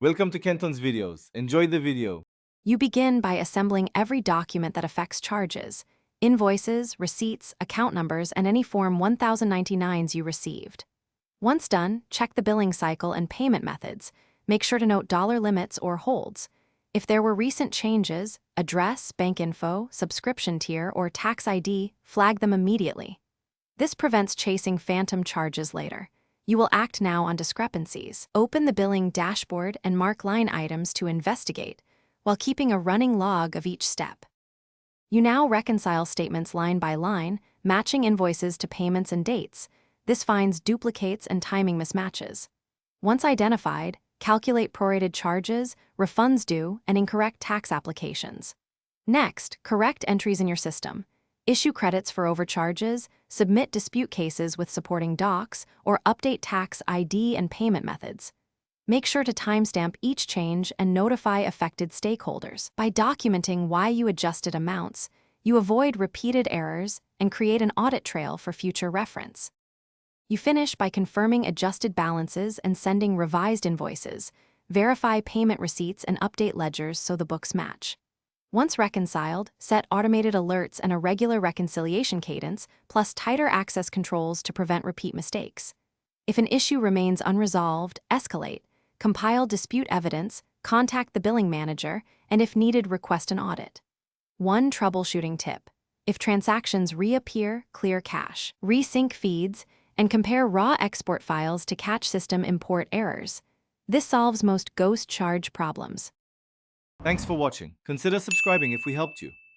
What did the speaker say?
Welcome to Kenton's videos. Enjoy the video. You begin by assembling every document that affects charges: invoices, receipts, account numbers, and any Form 1099s you received. Once done, check the billing cycle and payment methods. Make sure to note dollar limits or holds. If there were recent changes, address, bank info, subscription tier, or tax ID, flag them immediately. This prevents chasing phantom charges later. You will act now on discrepancies. Open the billing dashboard and mark line items to investigate, while keeping a running log of each step. You now reconcile statements line by line, matching invoices to payments and dates. This finds duplicates and timing mismatches. Once identified, calculate prorated charges, refunds due, and incorrect tax applications. Next, correct entries in your system. Issue credits for overcharges, submit dispute cases with supporting docs, or update tax ID and payment methods. Make sure to timestamp each change and notify affected stakeholders. By documenting why you adjusted amounts, you avoid repeated errors and create an audit trail for future reference. You finish by confirming adjusted balances and sending revised invoices. Verify payment receipts and update ledgers so the books match. Once reconciled, set automated alerts and a regular reconciliation cadence, plus tighter access controls to prevent repeat mistakes. If an issue remains unresolved, escalate, compile dispute evidence, contact the billing manager, and if needed, request an audit. One troubleshooting tip: if transactions reappear, clear cache, resync feeds, and compare raw export files to catch system import errors. This solves most ghost charge problems. Thanks for watching. Consider subscribing if we helped you.